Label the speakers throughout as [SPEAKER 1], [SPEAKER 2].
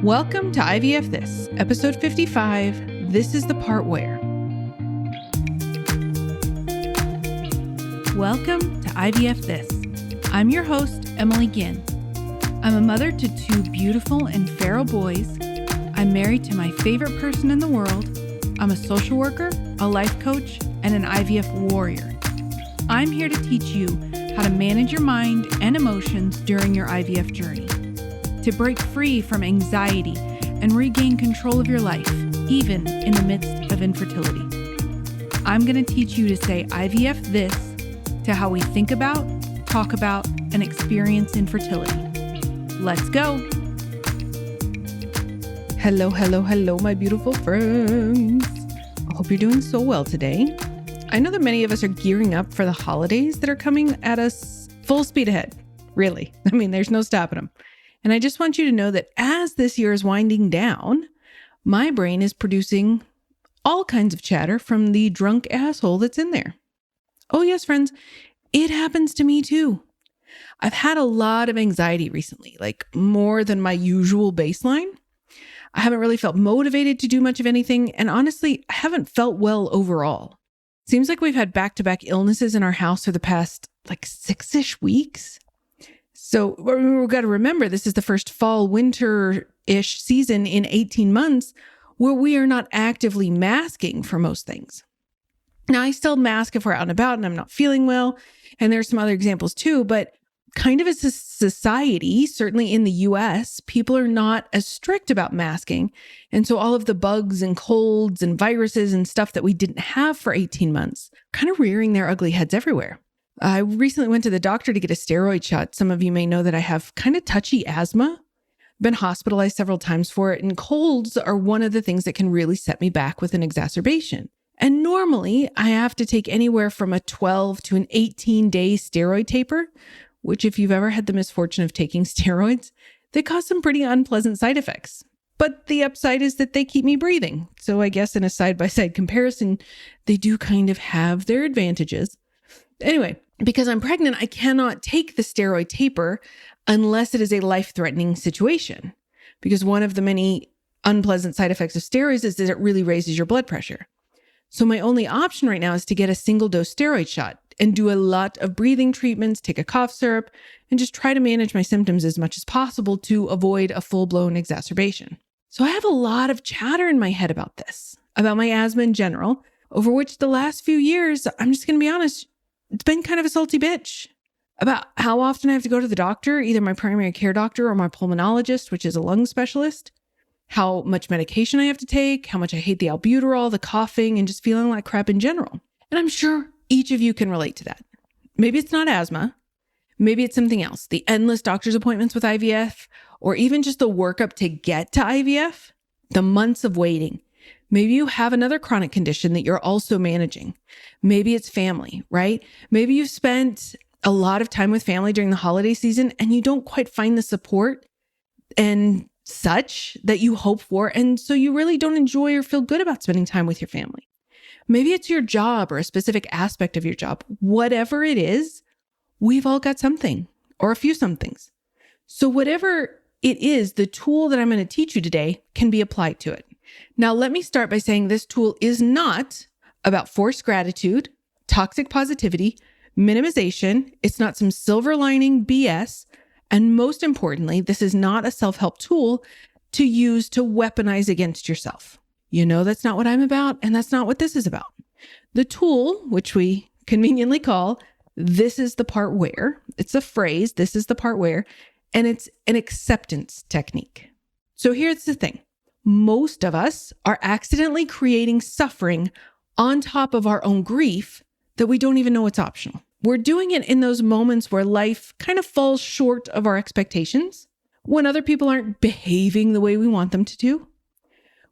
[SPEAKER 1] Welcome to IVF This, episode 55. This is the part where. Welcome to IVF This. I'm your host, Emily Ginn. I'm a mother to two beautiful and feral boys. I'm married to my favorite person in the world. I'm a social worker, a life coach, and an IVF warrior. I'm here to teach you how to manage your mind and emotions during your IVF journey, to break free from anxiety and regain control of your life, even in the midst of infertility. I'm going to teach you to say IVF this to how we think about, talk about, and experience infertility. Let's go. Hello, my beautiful friends. I hope you're doing so well today. I know that many of us are gearing up for the holidays that are coming at us full speed ahead. Really. I mean, there's no stopping them. And I just want you to know that as this year is winding down, my brain is producing all kinds of chatter from the drunk asshole that's in there. Oh yes, friends, it happens to me too. I've had a lot of anxiety recently, like more than my usual baseline. I haven't really felt motivated to do much of anything. And honestly, I haven't felt well overall. Seems like we've had back-to-back illnesses in our house for the past like 6-ish weeks. So we've got to remember, this is the first fall, winter-ish season in 18 months where we are not actively masking for most things. Now, I still mask if we're out and about and I'm not feeling well. And there's some other examples too, but kind of as a society, certainly in the US, people are not as strict about masking. And so all of the bugs and colds and viruses and stuff that we didn't have for 18 months, kind of rearing their ugly heads everywhere. I recently went to the doctor to get a steroid shot. Some of you may know that I have kind of touchy asthma. Been hospitalized several times for it, and colds are one of the things that can really set me back with an exacerbation. And normally I have to take anywhere from a 12 to an 18-day steroid taper, which if you've ever had the misfortune of taking steroids, they cause some pretty unpleasant side effects. But the upside is that they keep me breathing. So I guess in a side-by-side comparison, they do kind of have their advantages. Anyway, because I'm pregnant, I cannot take the steroid taper unless it is a life-threatening situation. Because one of the many unpleasant side effects of steroids is that it really raises your blood pressure. So my only option right now is to get a single-dose steroid shot and do a lot of breathing treatments, take a cough syrup, and just try to manage my symptoms as much as possible to avoid a full-blown exacerbation. So I have a lot of chatter in my head about this, about my asthma in general, over which the last few years, I'm just going to be honest, it's been kind of a salty bitch about how often I have to go to the doctor, either my primary care doctor or my pulmonologist, which is a lung specialist, how much medication I have to take, how much I hate the albuterol, the coughing, and just feeling like crap in general. And I'm sure each of you can relate to that. Maybe it's not asthma. Maybe it's something else. The endless doctor's appointments with IVF, or even just the workup to get to IVF, the months of waiting. Maybe you have another chronic condition that you're also managing. Maybe it's family, right? Maybe you've spent a lot of time with family during the holiday season and you don't quite find the support and such that you hope for. And so you really don't enjoy or feel good about spending time with your family. Maybe it's your job or a specific aspect of your job. Whatever it is, we've all got something or a few somethings. So whatever it is, the tool that I'm going to teach you today can be applied to it. Now, let me start by saying this tool is not about forced gratitude, toxic positivity, minimization. It's not some silver lining BS. And most importantly, this is not a self-help tool to use to weaponize against yourself. You know, that's not what I'm about, and that's not what this is about. The tool, which we conveniently call, this is the part where, it's a phrase, this is the part where, and it's an acceptance technique. So here's the thing. Most of us are accidentally creating suffering on top of our own grief that we don't even know it's optional. We're doing it in those moments where life kind of falls short of our expectations, when other people aren't behaving the way we want them to do.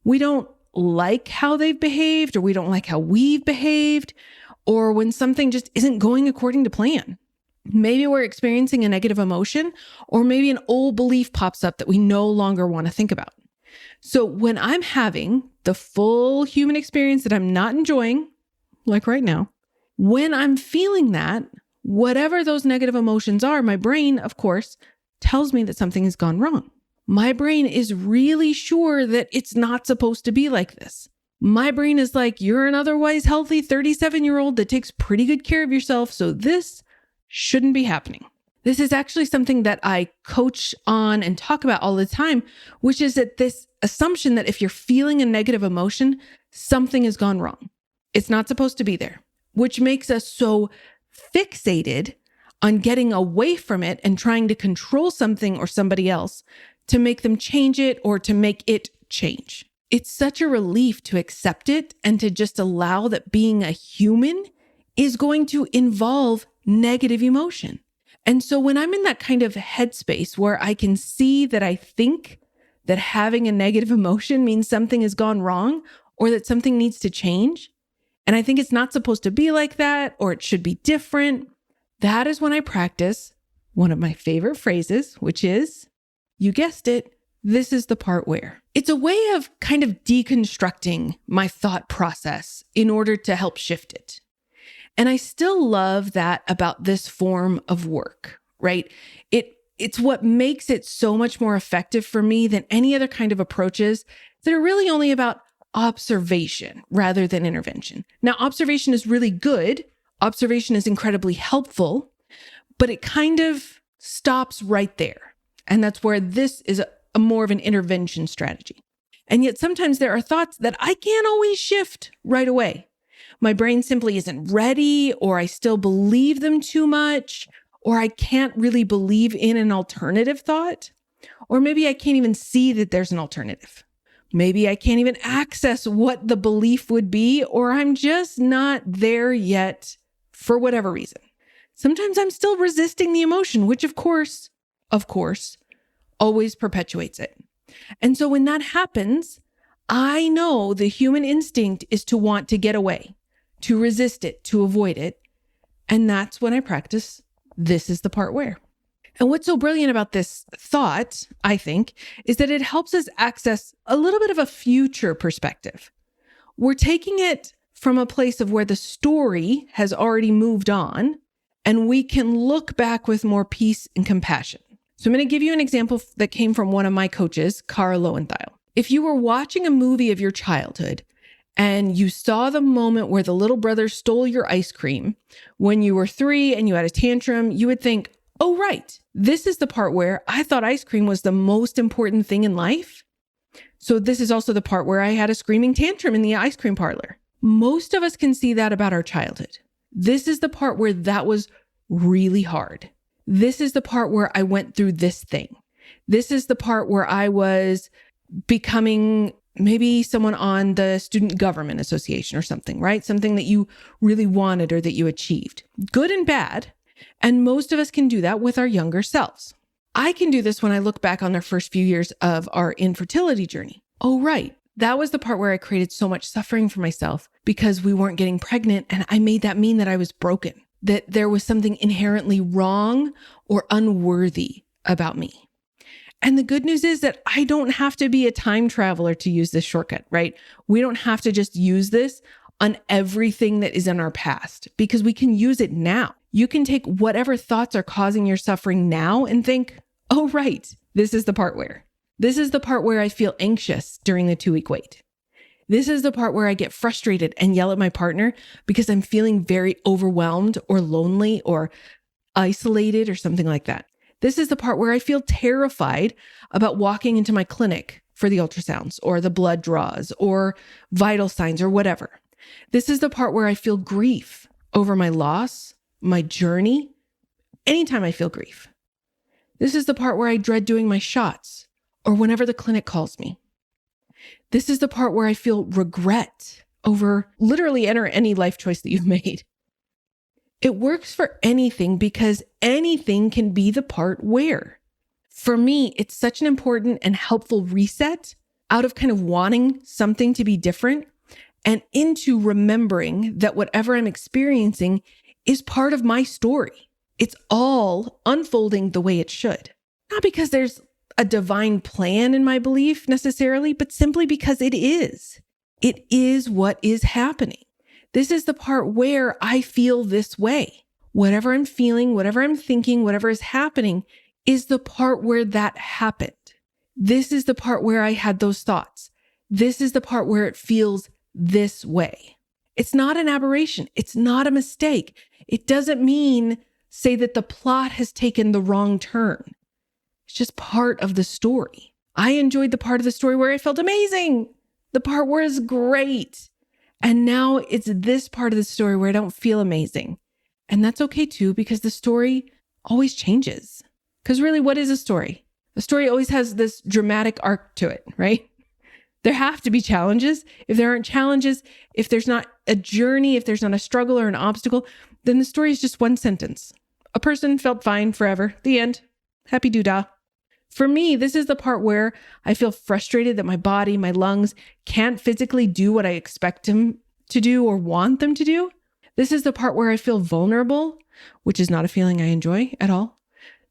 [SPEAKER 1] We don't like how they've behaved, or we don't like how we've behaved, or when something just isn't going according to plan. Maybe we're experiencing a negative emotion, or maybe an old belief pops up that we no longer want to think about. So when I'm having the full human experience that I'm not enjoying, like right now, when I'm feeling that, whatever those negative emotions are, my brain, of course, tells me that something has gone wrong. My brain is really sure that it's not supposed to be like this. My brain is like, you're an otherwise healthy 37-year-old that takes pretty good care of yourself, so this shouldn't be happening. This is actually something that I coach on and talk about all the time, which is that this assumption that if you're feeling a negative emotion, something has gone wrong. It's not supposed to be there, which makes us so fixated on getting away from it and trying to control something or somebody else to make them change it or to make it change. It's such a relief to accept it and to just allow that being a human is going to involve negative emotion. And so when I'm in that kind of headspace where I can see that I think that having a negative emotion means something has gone wrong or that something needs to change, and I think it's not supposed to be like that or it should be different, that is when I practice one of my favorite phrases, which is, you guessed it, this is the part where. It's a way of kind of deconstructing my thought process in order to help shift it. And I still love that about this form of work, right? It's what makes it so much more effective for me than any other kind of approaches that are really only about observation rather than intervention. Now, observation is really good. Observation is incredibly helpful, but it kind of stops right there. And that's where this is a more of an intervention strategy. And yet sometimes there are thoughts that I can't always shift right away. My brain simply isn't ready, or I still believe them too much, or I can't really believe in an alternative thought, or maybe I can't even see that there's an alternative. Maybe I can't even access what the belief would be, or I'm just not there yet for whatever reason. Sometimes I'm still resisting the emotion, which of course, always perpetuates it. And so when that happens, I know the human instinct is to want to get away, to resist it, to avoid it. And that's when I practice, this is the part where. And what's so brilliant about this thought, I think, is that it helps us access a little bit of a future perspective. We're taking it from a place of where the story has already moved on, and we can look back with more peace and compassion. So I'm going to give you an example that came from one of my coaches, Kara Lowenthal. If you were watching a movie of your childhood and you saw the moment where the little brother stole your ice cream when you were 3 and you had a tantrum, you would think, oh, right, this is the part where I thought ice cream was the most important thing in life. So this is also the part where I had a screaming tantrum in the ice cream parlor. Most of us can see that about our childhood. This is the part where that was really hard. This is the part where I went through this thing. This is the part where I was becoming maybe someone on the Student Government Association or something, right? Something that you really wanted or that you achieved. Good and bad. And most of us can do that with our younger selves. I can do this when I look back on the first few years of our infertility journey. Oh, right. That was the part where I created so much suffering for myself because we weren't getting pregnant, and I made that mean that I was broken, that there was something inherently wrong or unworthy about me. And the good news is that I don't have to be a time traveler to use this shortcut, right? We don't have to just use this on everything that is in our past because we can use it now. You can take whatever thoughts are causing your suffering now and think, oh, right, this is the part where. This is the part where I feel anxious during the 2-week wait. This is the part where I get frustrated and yell at my partner because I'm feeling very overwhelmed or lonely or isolated or something like that. This is the part where I feel terrified about walking into my clinic for the ultrasounds or the blood draws or vital signs or whatever. This is the part where I feel grief over my loss, my journey, anytime I feel grief. This is the part where I dread doing my shots or whenever the clinic calls me. This is the part where I feel regret over literally any life choice that you've made. It works for anything because anything can be the part where. For me, it's such an important and helpful reset out of kind of wanting something to be different and into remembering that whatever I'm experiencing is part of my story. It's all unfolding the way it should. Not because there's a divine plan in my belief necessarily, but simply because it is. It is what is happening. This is the part where I feel this way. Whatever I'm feeling, whatever I'm thinking, whatever is happening is the part where that happened. This is the part where I had those thoughts. This is the part where it feels this way. It's not an aberration. It's not a mistake. It doesn't mean, say, that the plot has taken the wrong turn. It's just part of the story. I enjoyed the part of the story where I felt amazing. The part where it's great. And now it's this part of the story where I don't feel amazing. And that's okay too, because the story always changes. Because really, what is a story? A story always has this dramatic arc to it, right? There have to be challenges. If there aren't challenges, if there's not a journey, if there's not a struggle or an obstacle, then the story is just one sentence. A person felt fine forever. The end. Happy doodah. For me, this is the part where I feel frustrated that my body, my lungs can't physically do what I expect them to do or want them to do. This is the part where I feel vulnerable, which is not a feeling I enjoy at all,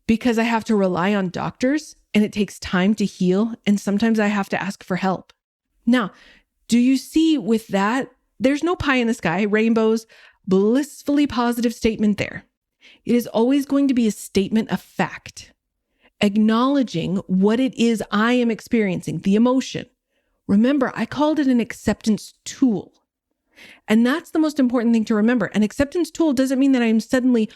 [SPEAKER 1] because I have to rely on doctors and it takes time to heal. And sometimes I have to ask for help. Now, do you see with that, there's no pie in the sky, rainbows, blissfully positive statement there. It is always going to be a statement of fact, acknowledging what it is I am experiencing, the emotion. Remember, I called it an acceptance tool. And that's the most important thing to remember. An acceptance tool doesn't mean that I'm suddenly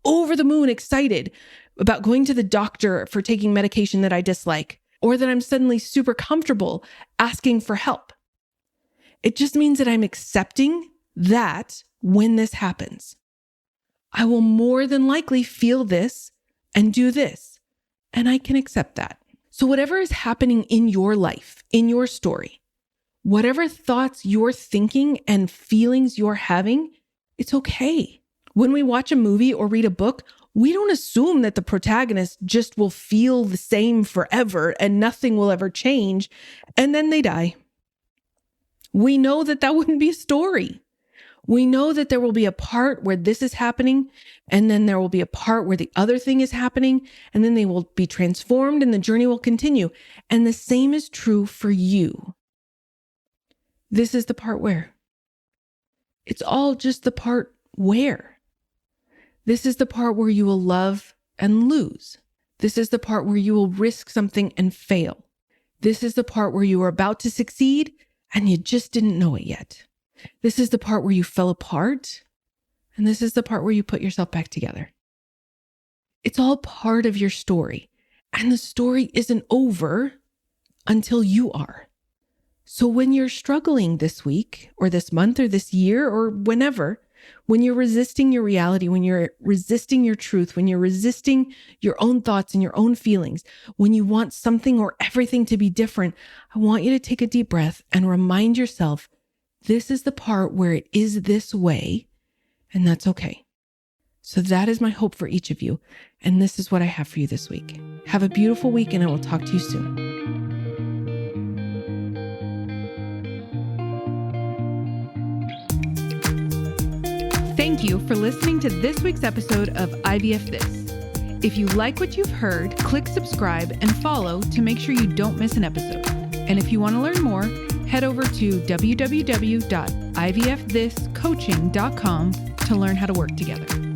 [SPEAKER 1] over the moon excited about going to the doctor for taking medication that I dislike, or that I'm suddenly super comfortable asking for help. It just means that I'm accepting that when this happens, I will more than likely feel this and do this, and I can accept that. So whatever is happening in your life, in your story, whatever thoughts you're thinking and feelings you're having, it's okay. When we watch a movie or read a book, we don't assume that the protagonist just will feel the same forever and nothing will ever change, and then they die. We know that that wouldn't be a story. We know that there will be a part where this is happening, and then there will be a part where the other thing is happening, and then they will be transformed and the journey will continue. And the same is true for you. This is the part where. It's all just the part where. This is the part where you will love and lose. This is the part where you will risk something and fail. This is the part where you are about to succeed and you just didn't know it yet. This is the part where you fell apart. And this is the part where you put yourself back together. It's all part of your story. And the story isn't over until you are. So when you're struggling this week or this month or this year or whenever, when you're resisting your reality, when you're resisting your truth, when you're resisting your own thoughts and your own feelings, when you want something or everything to be different, I want you to take a deep breath and remind yourself, this is the part where it is this way, and that's okay. So that is my hope for each of you. And this is what I have for you this week. Have a beautiful week, and I will talk to you soon. Thank you for listening to this week's episode of IVF This. If you like what you've heard, click subscribe and follow to make sure you don't miss an episode. And if you want to learn more, head over to www.ivfthiscoaching.com to learn how to work together.